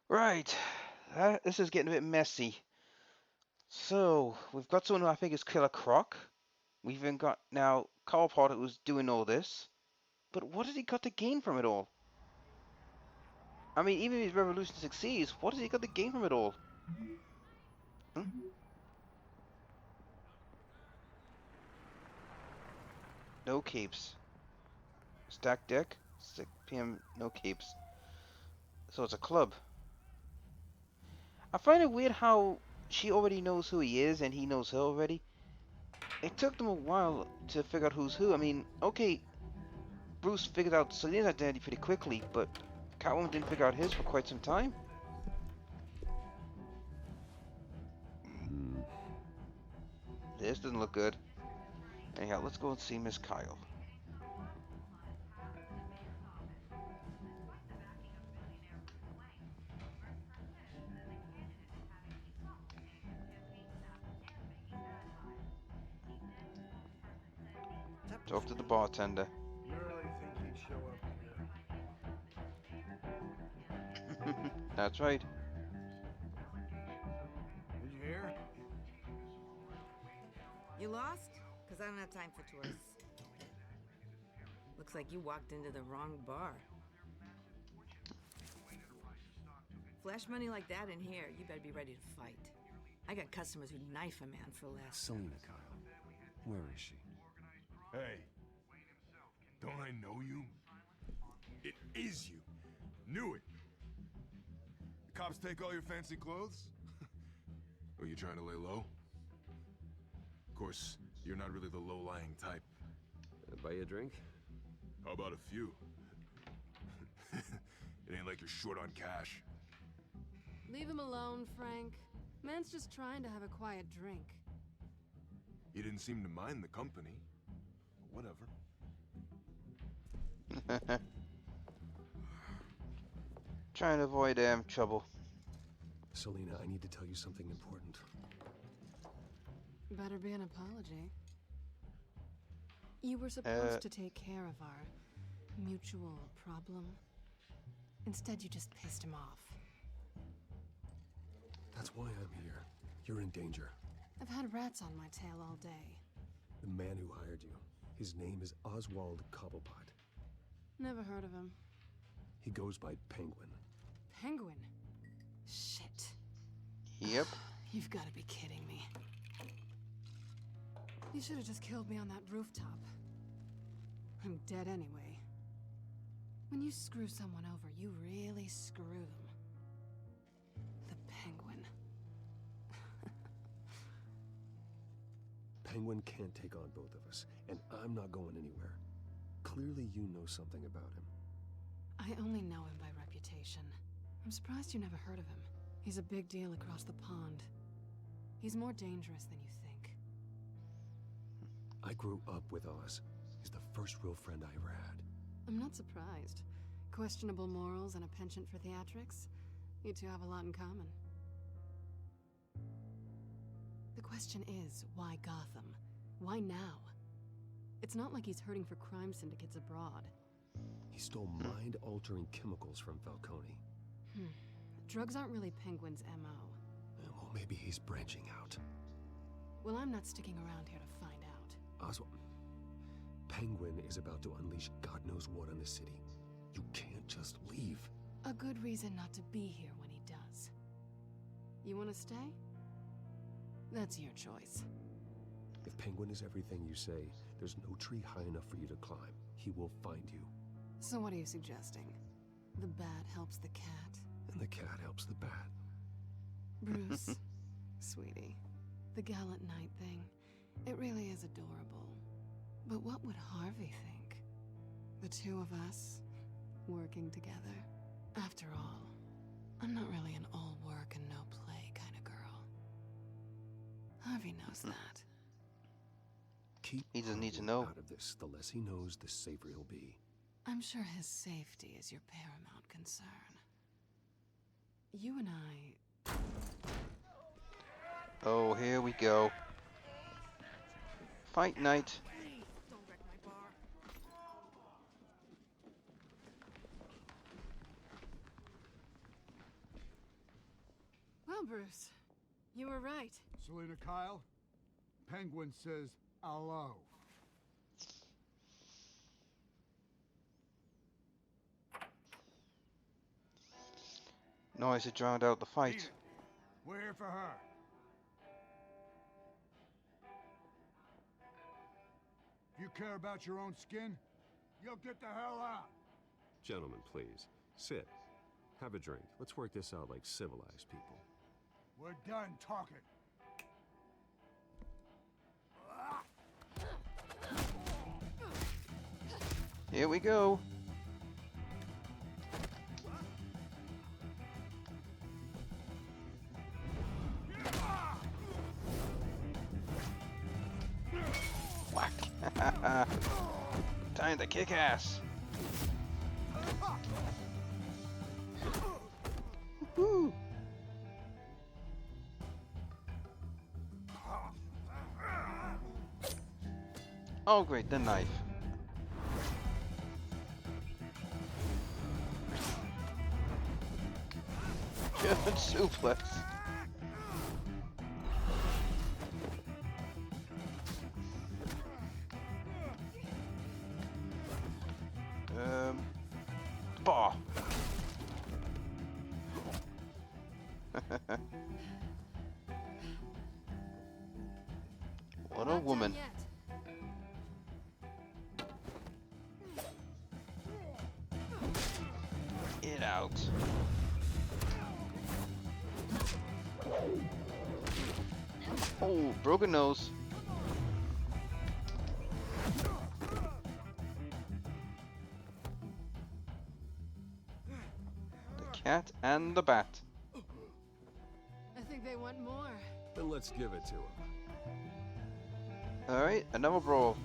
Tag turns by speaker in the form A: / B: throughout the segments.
A: Right. This is getting a bit messy. So, we've got someone who I think is Killer Croc. We've even got now Carl Potter who's doing all this. But what has he got to gain from it all? I mean, even if his revolution succeeds, what has he got to gain from it all? Hmm? No capes. Stack deck, 6 p.m. No capes. So it's a club. I find it weird how she already knows who he is and he knows her already. It took them a while to figure out who's who. I mean, okay, Bruce figured out Selena's identity pretty quickly, but Catwoman didn't figure out his for quite some time.
B: Hmm.
A: This doesn't look good. Anyhow, let's go and see Miss Kyle. Talk to the bartender.
C: You really think he'd show up here?
A: That's right.
C: Did you hear?
D: You lost? Because I don't have time for tourists. Looks like you walked into the wrong bar. Flash money like that in here, you better be ready to fight. I got customers who'd knife a man for less.
B: Selena, Kyle. Where is she?
E: Hey, don't I know you? It is you. Knew it. The cops take all your fancy clothes? Are you trying to lay low? Of course, you're not really the low-lying type.
B: Buy you a drink?
E: How about a few? It ain't like you're short on cash.
F: Leave him alone, Frank. Man's just trying to have a quiet drink.
E: You didn't seem to mind the company. Whatever.
A: Trying to avoid trouble.
B: Selena, I need to tell you something important.
F: Better be an apology. You were supposed to take care of our mutual problem. Instead, you just pissed him off.
B: That's why I'm here. You're in danger.
F: I've had rats on my tail all day.
B: The man who hired you, his name is Oswald Cobblepot.
F: Never heard of him.
B: He goes by Penguin.
F: Penguin? Shit.
A: Yep.
F: You've got to be kidding me. You should have just killed me on that rooftop. I'm dead anyway. When you screw someone over, you really screw them. The Penguin.
B: Penguin can't take on both of us, and I'm not going anywhere. Clearly you know something about him.
F: I only know him by reputation. I'm surprised you never heard of him. He's a big deal across the pond. He's more dangerous than you think.
B: I grew up with Oz. He's the first real friend I ever had.
F: I'm not surprised. Questionable morals and a penchant for theatrics. You two have a lot in common. The question is, why Gotham? Why now? It's not like he's hurting for crime syndicates abroad.
B: He stole mind-altering chemicals from Falcone.
F: Drugs aren't really Penguin's M.O.
B: Well, maybe he's branching out.
F: Well, I'm not sticking around here to find out.
B: Oswald, Penguin is about to unleash God knows what on the city. You can't just leave.
F: A good reason not to be here when he does. You want to stay? That's your choice.
B: If Penguin is everything you say, there's no tree high enough for you to climb. He will find you.
F: So what are you suggesting? The bat helps the cat?
B: And the cat helps the bat.
F: Bruce, sweetie, the gallant knight thing, it really is adorable. But what would Harvey think? The two of us, working together? After all, I'm not really an all work and no play kind of girl. Harvey knows that.
B: Keep
A: He doesn't need to
B: Harvey
A: know.
B: out of this. The less he knows, the safer he'll be.
F: I'm sure his safety is your paramount concern. You and I...
A: Oh, here we go. Fight night.
D: Don't wreck my bar.
F: Bruce. You were right.
C: Selena Kyle, Penguin says hello.
A: Noise had drowned out the
C: Beat
A: fight.
C: it. We're here for her. If you care about your own skin, you'll get the hell out.
B: Gentlemen, please. Sit. Have a drink. Let's work this out like civilized people.
C: We're done talking.
A: Here we go. Whack. Time to kick ass. Woo. Oh great, the knife. German suplex. Bah. What a woman. Get out. Oh, broken nose. The cat and the bat.
F: I think they want more.
B: Then let's give it to him.
A: Alright, another brawl.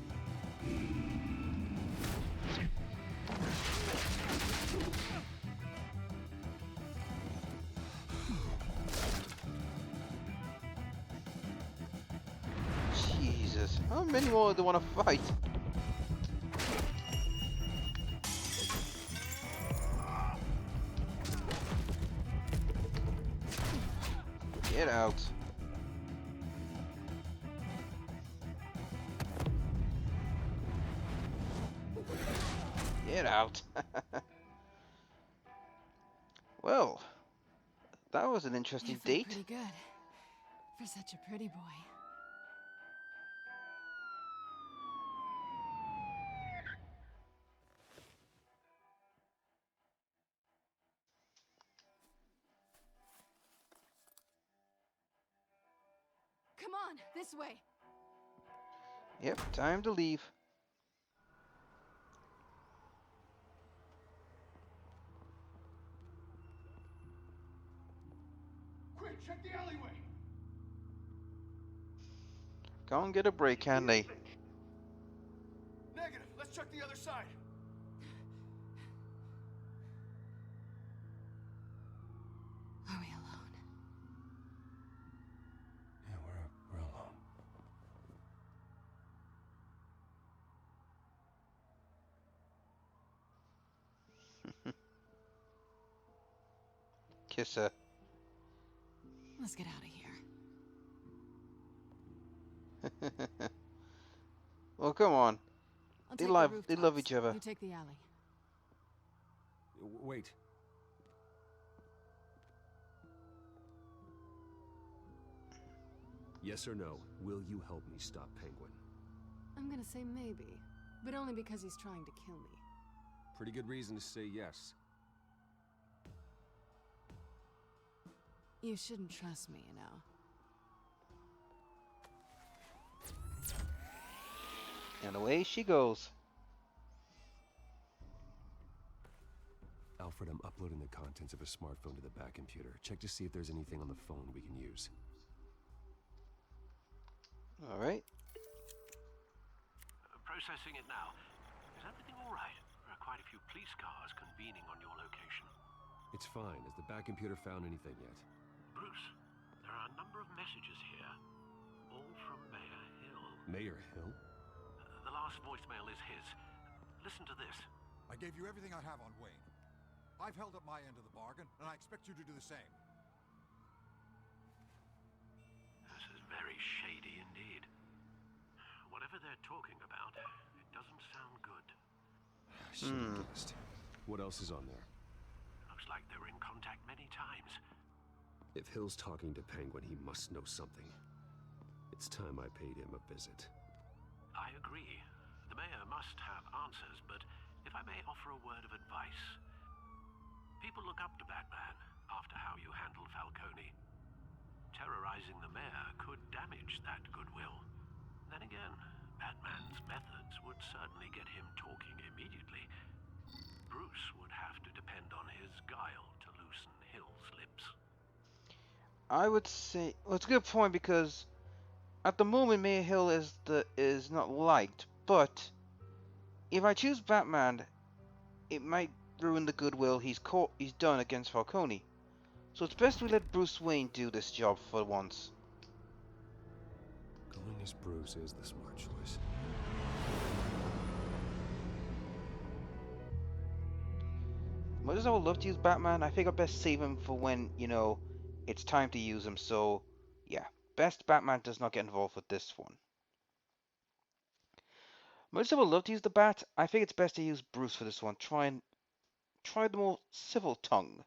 A: Jesus, how many more do they want to fight? Get out. Get out. Well, that was an interesting
F: You felt
A: date.
F: pretty good. For such a pretty boy. Come on, this way.
A: Yep, time to leave.
C: Quick, check the alleyway.
A: Go and get a break, can they?
C: Negative. Let's check the other side.
F: Are we alone?
B: Yeah, we're alone.
A: Kiss her.
F: Let's get out of here.
A: Well, come on.
F: I'll
A: They
F: take
A: love-
F: the
A: they love
F: rooftops.
A: each other.
F: You take the alley.
B: Wait. Yes or no, will you help me stop Penguin?
F: I'm gonna say maybe, but only because he's trying to kill me.
B: Pretty good reason to say yes.
F: You shouldn't trust me, you know.
A: And away she goes.
B: Alfred, I'm uploading the contents of a smartphone to the back computer. Check to see if there's anything on the phone we can use.
A: Alright.
G: Processing it now. Is everything all right? There are quite a few police cars convening on your location.
B: It's fine. Has the back computer found anything yet?
G: Bruce, there are a number of messages here, all from Mayor Hill.
B: Mayor Hill?
G: The last voicemail is his. Listen to this.
H: I gave you everything I have on Wayne. I've held up my end of the bargain, and I expect you to do the same.
G: very shady indeed. Whatever they're talking about, it doesn't sound good.
B: Should have guessed. What else is on there?
G: Looks like they were in contact many times.
B: If Hill's talking to Penguin, he must know something. It's time I paid him a visit.
G: I agree. The mayor must have answers, but if I may offer a word of advice. People look up to Batman after how you handled Falcone. Terrorizing the mayor could damage that goodwill. Then again, Batman's methods would certainly get him talking immediately. Bruce would have to depend on his guile to loosen Hill's lips.
A: I would say, well, it's a good point because at the moment Mayor Hill is not liked, but if I choose Batman, it might ruin the goodwill he's done against Falcone. So it's best we let Bruce Wayne do this job for once.
B: Going as Bruce is the smart choice.
A: Much as I would love to use Batman, I think I'd best save him for when, it's time to use him. So, yeah, best Batman does not get involved with this one. Much as I would love to use the Bat, I think it's best to use Bruce for this one. Try the more civil tongue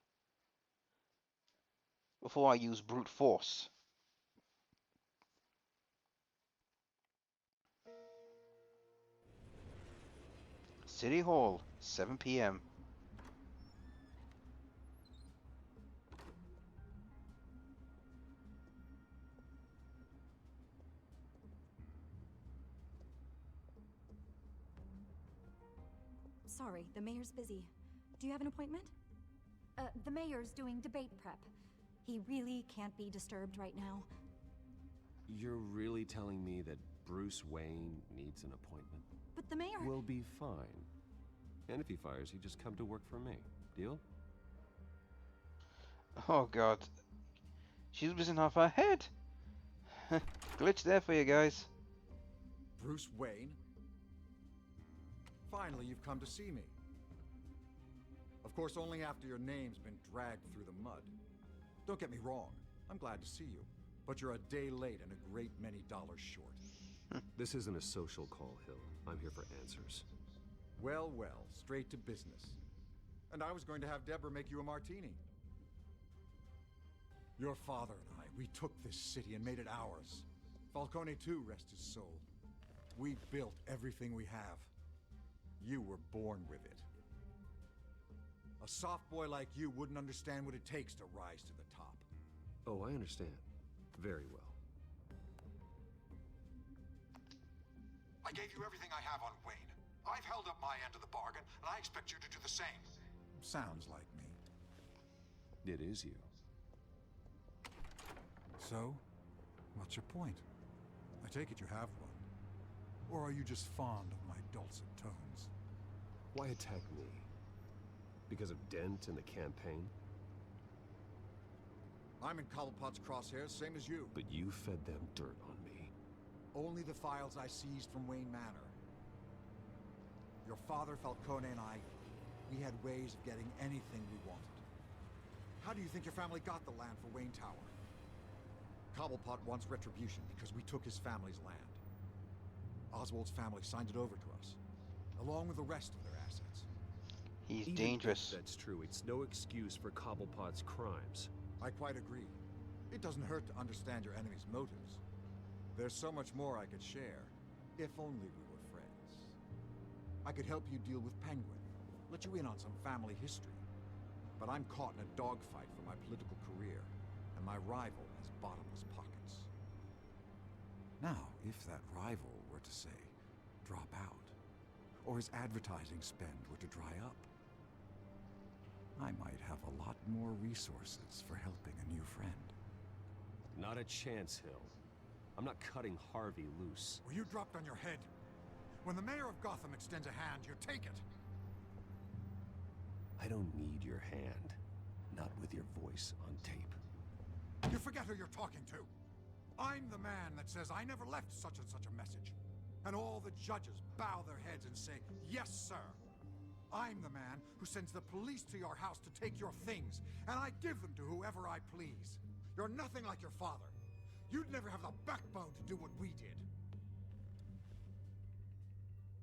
A: before I use brute force. City Hall, 7 p.m.
I: Sorry, the mayor's busy. Do you have an appointment? The mayor's doing debate prep. He really can't be disturbed right now.
B: You're really telling me that Bruce Wayne needs an appointment?
I: But the mayor...
B: We'll be fine. And if he fires, he just come to work for me. Deal?
A: Oh god. She's missing half her head. Glitch there for you guys.
H: Bruce Wayne? Finally, you've come to see me. Of course, only after your name's been dragged through the mud. Don't get me wrong, I'm glad to see you. But you're a day late and a great many dollars short.
B: This isn't a social call, Hill. I'm here for answers.
H: Well, well, straight to business. And I was going to have Deborah make you a martini. Your father and I, we took this city and made it ours. Falcone too, rest his soul. We built everything we have. You were born with it. A soft boy like you wouldn't understand what it takes to rise to the top.
B: Oh, I understand. Very well.
H: I gave you everything I have on Wayne. I've held up my end of the bargain, and I expect you to do the same. Sounds like me.
B: It is you.
H: So, what's your point? I take it you have one. Or are you just fond of my dulcet tones?
B: Why attack me? Because of Dent and the campaign?
H: I'm in Cobblepot's crosshairs, same as you.
B: But you fed them dirt on me.
H: Only the files I seized from Wayne Manor. Your father, Falcone, and I, we had ways of getting anything we wanted. How do you think your family got the land for Wayne Tower? Cobblepot wants retribution because we took his family's land. Oswald's family signed it over to us, along with the rest of their assets.
A: He's
B: Even
A: dangerous.
B: if that's true, it's no excuse for Cobblepot's crimes.
H: I quite agree. It doesn't hurt to understand your enemy's motives. There's so much more I could share, if only we were friends. I could help you deal with Penguin, let you in on some family history. But I'm caught in a dogfight for my political career, and my rival has bottomless pockets. Now, if that rival were to say, drop out, or his advertising spend were to dry up, I might have a lot more resources for helping a new friend.
B: Not a chance, Hill. I'm not cutting Harvey loose.
H: Well, you dropped on your head. When the mayor of Gotham extends a hand, you take it.
B: I don't need your hand. Not with your voice on tape.
H: You forget who you're talking to. I'm the man that says I never left such and such a message. And all the judges bow their heads and say, yes, sir. I'm the man who sends the police to your house to take your things, and I give them to whoever I please. You're nothing like your father. You'd never have the backbone to do what we did.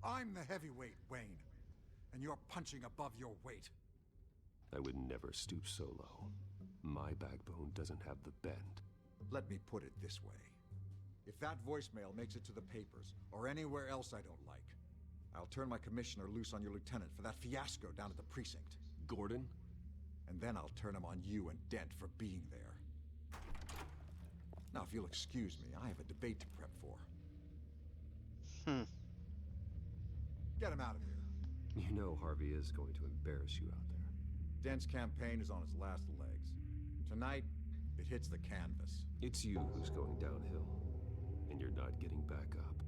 H: I'm the heavyweight, Wayne, and you're punching above your weight.
B: I would never stoop so low. My backbone doesn't have the bend.
H: Let me put it this way. If that voicemail makes it to the papers, or anywhere else I don't like, I'll turn my commissioner loose on your lieutenant for that fiasco down at the precinct.
B: Gordon?
H: And then I'll turn him on you and Dent for being there. Now, if you'll excuse me, I have a debate to prep for. Get him out of here.
B: You know Harvey is going to embarrass you out there.
H: Dent's campaign is on its last legs. Tonight, it hits the canvas.
B: It's you who's going downhill, and you're not getting back up.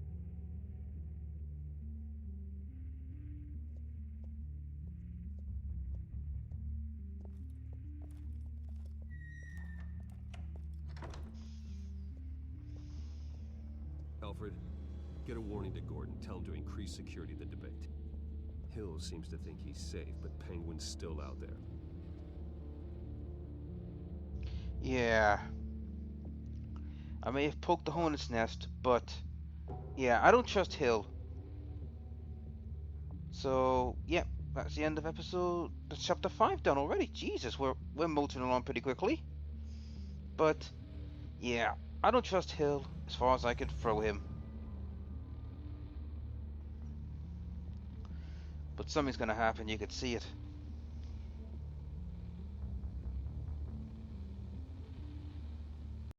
B: Alfred, get a warning to Gordon. Tell him to increase security in the debate. Hill seems to think he's safe, but Penguin's still out there.
A: Yeah. I may have poked the hornet's nest, but yeah, I don't trust Hill. So, yeah, that's the end of that's chapter 5 done already. Jesus, we're motoring along pretty quickly. But yeah, I don't trust Hill as far as I can throw him. But something's gonna happen, you could see it.